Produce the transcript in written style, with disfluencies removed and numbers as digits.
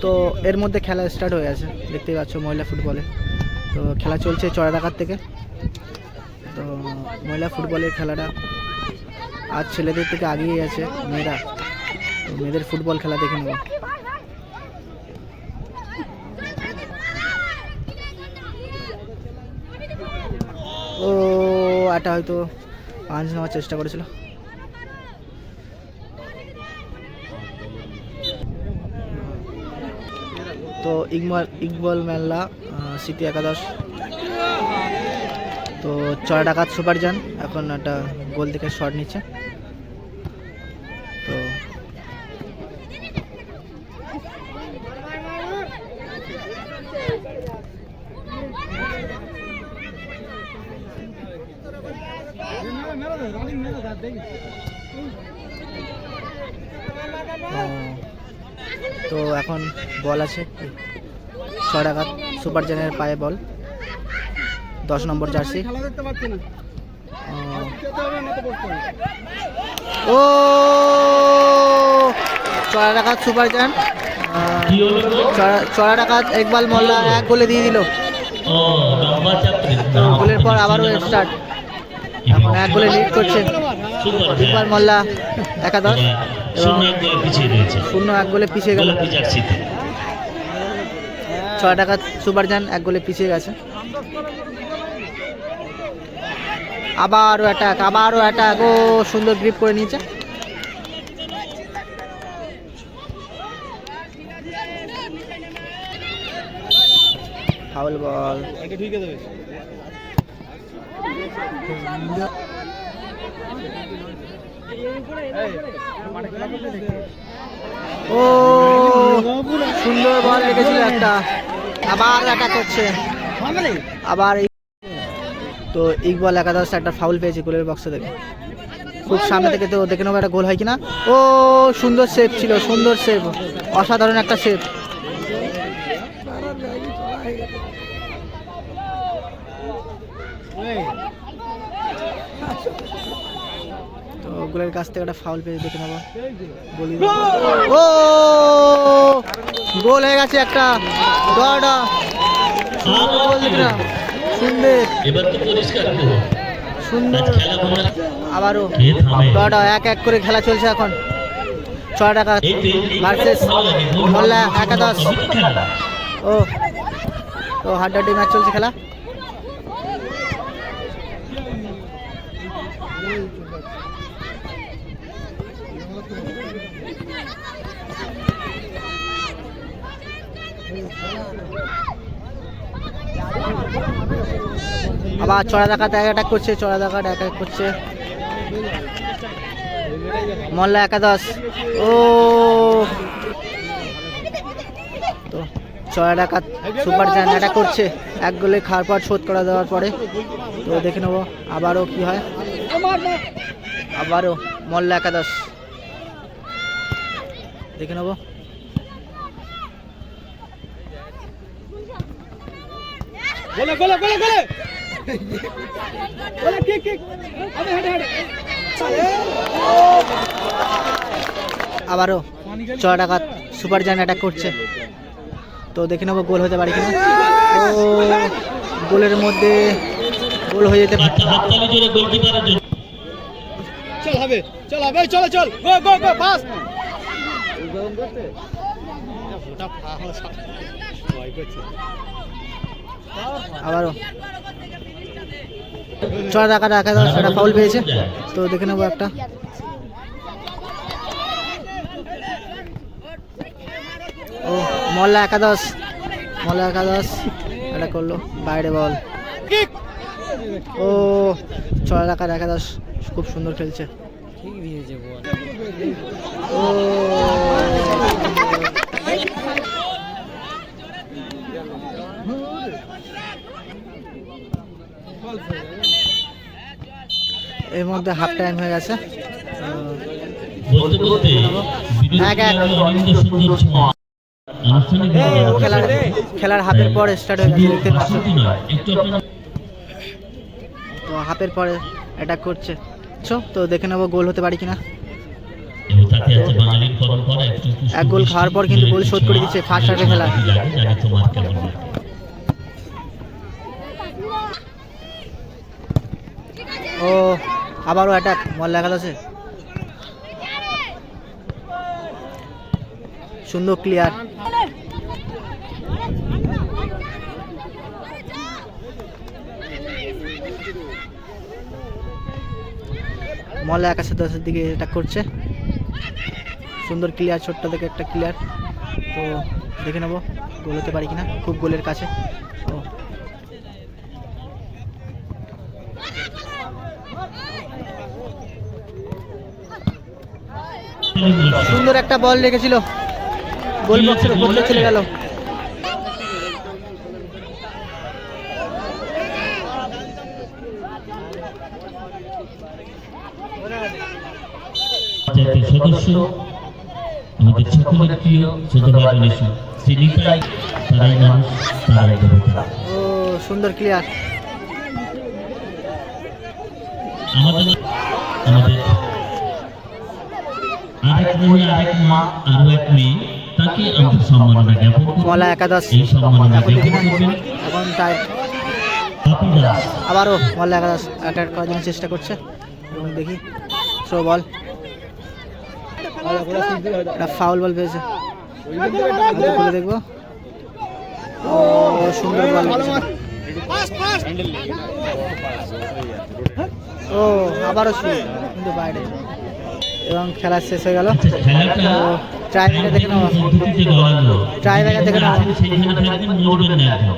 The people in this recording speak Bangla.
তো এর মধ্যে খেলা স্টার্ট হয়ে গেছে, দেখতেই পাচ্ছ মহিলা ফুটবলে। তো খেলা চলছে চড়াডাঙ্গার থেকে। তো মহিলা ফুটবলের খেলাটা আজ ছেলেদের থেকে আগিয়ে গেছে মেয়েরা। তো মেয়েদের ফুটবল খেলা দেখে নেব। ও এটা হয়তো পাঁচ নেওয়ার চেষ্টা করেছিল। তো ইকবল মেল্লা স্মৃতি একাদশ। তো চড়াডাঙ্গা সুপারজান এখন একটা গোল থেকে শট নিচ্ছে। তো তো এখন বল আছে চড়াডাঙ্গা সুপারজানের পায়ে বল, 10 নম্বর জার্সি। ও চড়াডাঙ্গা সুপারজান, চড়াডাঙ্গা ইকবাল মোল্লা 1 গোলে দিয়ে দিল। গোলের পর আবারও স্টার্ট, এখন 1 গোলে লিড করছে ইকবাল মোল্লা একাদশ এবং 0-1 গোলে পিছিয়ে গেল। চড়াডাঙ্গা সুপারজান 1 গোলে পিছিয়ে গেছে। আবারও অ্যাটাক, ও সুন্দর গ্রিপ করে নিয়েছে। ফাউল বল। ও সুন্দর বল রেখেছিল একটা, আবার অ্যাটাক করছে আবার। তো ইকবাল একাদশ একটা ফাউল পেয়েছে গোলের বক্স থেকে, খুব সামনে থেকে। তো দেখে নেবো একটা গোল হয় কিনা। ও সুন্দর সেভ ছিল, সুন্দর সেভ, অসাধারণ একটা সেভ। তো গোলের কাছ থেকে একটা ফাউল পেয়েছে, দেখে নেবো। ও গোল হয়ে গেছে একটা, সুন্দর। আবারও 1-1 করে খেলা চলছে এখন। চড়াডাঙ্গা ভার্সেস মোল্লা একাদশ। তো হাড্ডাহাড্ডি ম্যাচ চলছে খেলা। আবার চড়াডাঙ্গাতে অ্যাটাক করছে মোল্লা একাদশ। ও তো চড়াডাঙ্গা সুপারজান অ্যাটাক করছে 1 গোলে খাওয়ার পর, শোধ করা দেওয়ার পরে। তো দেখে নেবো আবারও কি হয়। আবারও মোল্লা একাদশ, দেখে নেবো। আবারও চড়াডাঙ্গা সুপারজান অ্যাটাক করছে। তো দেখে নেবো গোল হতে পারে কিনা। ও গোলের মধ্যে গোল হয়ে যেতে পারে। আবারও চড়াডাঙ্গা একাদশ একটা ফাউল পেয়েছে। তো দেখে নেবো একটা। ও মোল্লা একাদশ এটা করলো বাইরে বল। ও চড়াডাঙ্গা একাদশ খুব সুন্দর খেলছে। ও এর মধ্যে হাফ টাইম হয়ে গেছে। খেলার হাফের পরে স্টার্ট হয়ে গেছে। তো হাফের পরে অ্যাটাক করছে। তো দেখে নেবো গোল হতে পারি কিনা। সাথে আছে বাঙালির পরম্পরা একটু এক গোল খাওয়ার পর কিন্তু গোল শোধ করে দিচ্ছে ফার্স্ট হাফে খেলা। জানি তোমার কেমন লাগে। ও আবারও অ্যাটাক বল লাগাচ্ছে, সুন্দর ক্লিয়ার। মল্লা 81-10 দিকে অ্যাটাক করছে, সুন্দর ক্লিয়ার, ছোট্ট থেকে একটা ক্লিয়ার। তো দেখে নেবো গোল হতে পারি কিনা, খুব গোলের কাছে। ও সুন্দর একটা বল রেখেছিল, গোল বক্সের উপর দিয়ে চলে গেল। সদস্য আমাদের সকলের প্রিয় শ্রোতা গণেশ শ্রীনিকায় তারাই মানুষ, তারাই দেবতা। ও সুন্দর ক্লিয়ার। আমাদের আরেক মহিলা, আরেক মা, আরো এক মেয়ে, তাকে আমাদের সম্মাননা জ্ঞাপন করব। মলা 81 এই সম্মাননা জ্ঞাপন করবেন এখন তাই বাপি দাস। আবারও মল্লা 81 অ্যাটাক করার জন্য চেষ্টা করছে এবং দেখি থ্রো বল, একটা ফাউল বল পেয়েছে, বলে দেখবো। ও সুন্দর বল, ও আবারও শুরু কিন্তু বাইরে, এবং খেলা শেষ হয়ে গেল। খেলাটা ট্রাই দেখে নেওয়া, পদ্ধতিতে গড়ালো। ট্রাই দেখে নেওয়া। সেইখানে থাকবেন, নড়বেন না একদম।